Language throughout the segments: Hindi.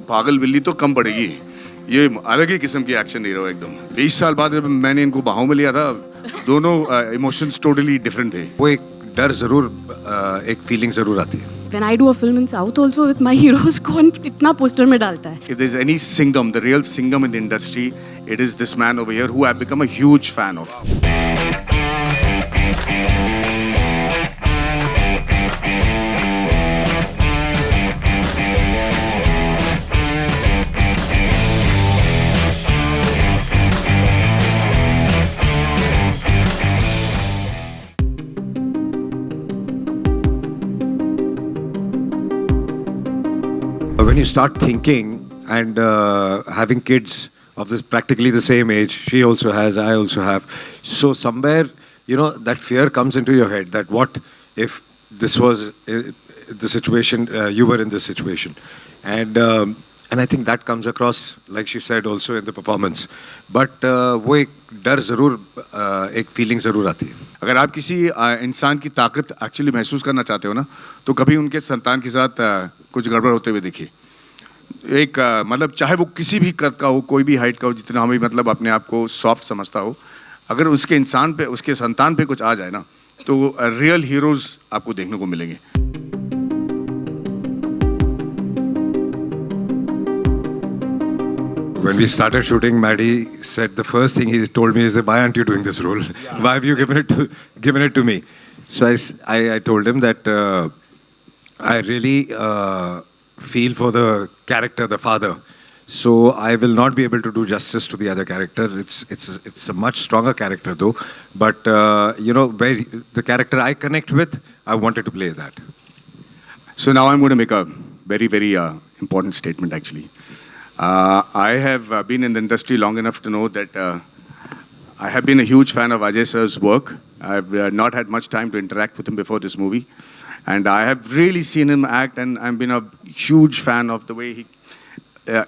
पागल बिल्ली तो कम पड़ेगी, ये अलग ही किस्म की एक्शन हीरो एकदम। 20 साल बाद जब मैंने इनको बाहों में लिया था, दोनों इमोशंस टोटली डिफरेंट थे। वो एक डर जरूर, एक फीलिंग जरूर आती है। When I do a film in South also with my heroes, कौन इतना पोस्टर में डालता है? If there's any Singham, the real Singham in the industry, it is this man over here who I've become a huge fan of. When you start thinking and having kids of this practically the same age, she also has, I also have. So somewhere, you know, that fear comes into your head that what if this was the situation, you were in this situation. And I think that comes across, like she said, also in the performance. But वो एक डर ज़रूर, एक feeling ज़रूर आती है. अगर आप किसी इंसान की ताकत एक्चुअली महसूस करना चाहते हो ना, तो कभी उनके संतान के साथ कुछ गड़बड़ होते हुए देखिए। एक मतलब चाहे वो किसी भी कद का हो, कोई भी हाइट का हो, जितना हमें मतलब अपने आप को सॉफ्ट समझता हो, अगर उसके इंसान पे, उसके संतान पे कुछ आ जाए ना, तो रियल हीरोज आपको देखने को मिलेंगे। When we started shooting, Maddie said the first thing he told me is, "Why aren't you doing this role? Why have you given it to me?" So I told him that I really feel for the character, the father. So I will not be able to do justice to the other character. It's a much stronger character though. But you know, where the character I connect with, I wanted to play that. So now I'm going to make a very important statement actually. I have been in the industry long enough to know that I have been a huge fan of Ajay sir's work. I've not had much time to interact with him before this movie. And I have really seen him act, and I've been a huge fan of the way he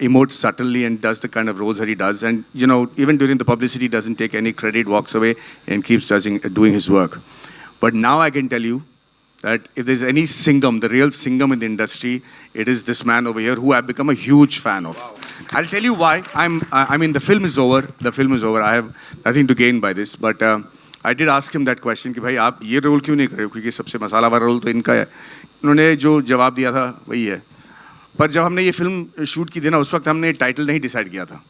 emotes subtly and does the kind of roles that he does. And, you know, even during the publicity, doesn't take any credit, walks away and keeps doing his work. But now I can tell you that if there's any Singham, the real Singham in the industry, it is this man over here who I've become a huge fan of. Wow. I'll tell you why. I mean, the film is over. The film is over. I have nothing to gain by this. But I did ask him that question कि भाई आप ये रोल क्यों नहीं कर रहे हो, क्योंकि सबसे मसाला वाला रोल तो इनका है। उन्होंने जो जवाब दिया था वही है। पर जब हमने ये फिल्म शूट की थी ना, उस वक्त हमने टाइटल नहीं डिसाइड किया था।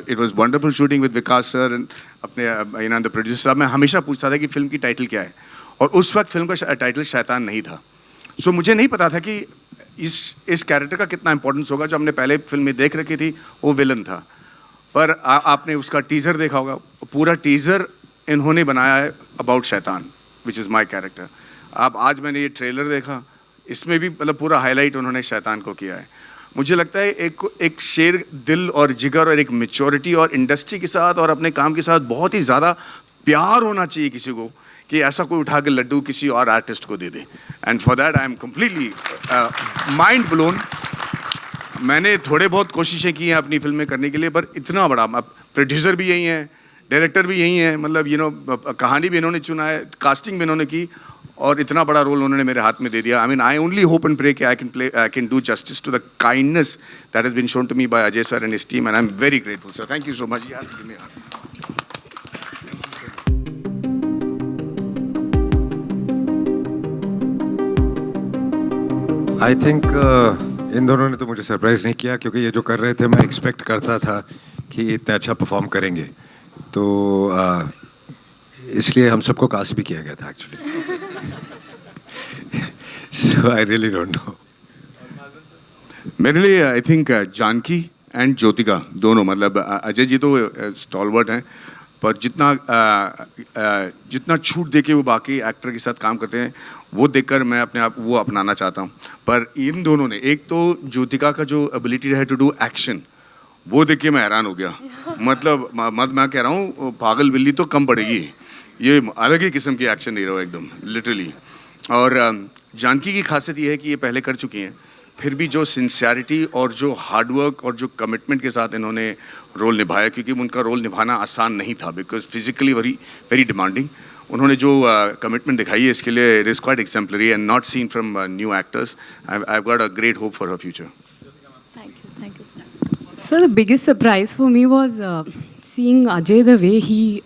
It was wonderful shooting with Vikas sir and अपने द प्रोड्यूसर साहब। मैं हमेशा पूछता था कि फिल्म की टाइटल क्या है, और उस वक्त फिल्म का टाइटल शैतान नहीं था। सो मुझे नहीं पता था कि इस कैरेक्टर का कितना इंपॉर्टेंस होगा। जो हमने पहले फिल्म में देख रखी थी वो विलन था, पर आपने उसका टीज़र देखा होगा। पूरा टीज़र इन्होंने बनाया है अबाउट शैतान, विच इज़ माई कैरेक्टर। अब आज मैंने ये ट्रेलर देखा, इसमें भी मतलब पूरा हाईलाइट उन्होंने शैतान को किया है। मुझे लगता है एक शेर दिल और जिगर और एक मैच्योरिटी और इंडस्ट्री के साथ और अपने काम के साथ बहुत ही ज़्यादा प्यार होना चाहिए किसी को, कि ऐसा कोई उठा के लड्डू किसी और आर्टिस्ट को दे दे। And for that I am completely mind blown. मैंने थोड़े बहुत कोशिशें की हैं अपनी फिल्म में करने के लिए, पर इतना बड़ा, प्रोड्यूसर भी यही है, डायरेक्टर भी यही है, मतलब यू नो कहानी भी इन्होंने चुना है, कास्टिंग भी इन्होंने की, और इतना बड़ा रोल उन्होंने मेरे हाथ में दे दिया। I mean I only hope and pray कि I can do justice to the kindness that has been shown to me by Ajay sir and his team, and I am very grateful sir. Thank you so much यार। आई थिंक इन दोनों ने तो मुझे सरप्राइज़ नहीं किया, क्योंकि ये जो कर रहे थे मैं एक्सपेक्ट करता था कि इतना अच्छा परफॉर्म करेंगे, तो इसलिए हम सबको कास्ट भी किया गया था actually. So I really don't know. मेरे लिए I think Janaki and Jyothika दोनों, मतलब अजय जी तो स्टॉलवर्ट हैं, पर जितना छूट दे के वो बाकी एक्टर के साथ काम करते हैं, वो देखकर मैं अपने आप वो अपनाना चाहता हूँ। पर इन दोनों ने, एक तो ज्योतिका का जो एबिलिटी है टू डू एक्शन, वो देख के मैं हैरान हो गया। मतलब मैं कह रहा हूँ पागल बिल्ली तो कम पड़ेगी, ये अलग ही किस्म की एक्शन हीरो एकदम लिटरली। और जानकी की खासियत ये है कि ये पहले कर चुकी हैं, फिर भी जो सिंसियरिटी और जो हार्डवर्क और जो कमिटमेंट के साथ इन्होंने रोल निभाया, क्योंकि उनका रोल निभाना आसान नहीं था, बिकॉज फिजिकली वेरी डिमांडिंग। उन्होंने जो कमिटमेंट दिखाई है इसके लिए, it is quite exemplary and not seen from new actors. I have got a great hope for her future. Thank you, sir. So the biggest surprise for me was seeing Ajay, the way he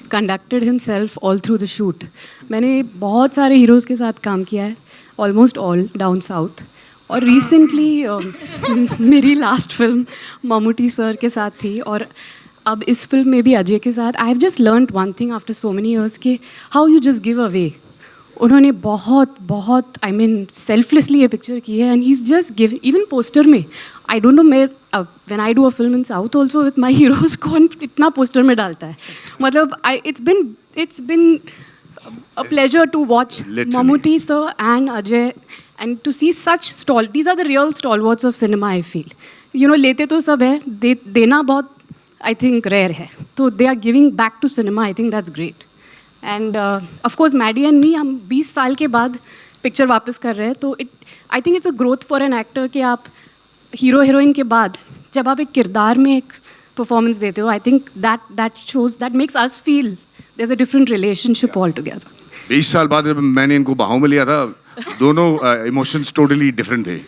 conducted himself all through the shoot. मैंने बहुत सारे हीरोज़ के साथ काम किया है, almost all down south. और recently मेरी last film ममूटी सर के साथ थी और अब इस फिल्म में भी अजय के साथ I have just learned one thing after so many years कि how you just give away. उन्होंने बहुत I mean selflessly ये पिक्चर की है and he's just given even poster में I don't know मैं when I do a film in South also with my heroes कौन इतना पोस्टर में डालता है मतलब it's been a pleasure to watch Mammootty sir and Ajay and to see such these are the real stalwarts of cinema I feel you know लेते तो सब है देना बहुत I think rare है तो they are giving back to cinema I think that's great and of course Maddie and me हम 20 साल के बाद पिक्चर वापस कर रहे हैं तो I think it's a growth for an actor कि आप हीरो हीरोइन के बाद जब आप एक किरदार में एक परफॉर्मेंस देते हो I think that shows that makes us feel there is a different relationship all together 20 साल बाद जब मैंने इनको बाहों में लिया था दोनों इमोशंस टोटली डिफरेंट थे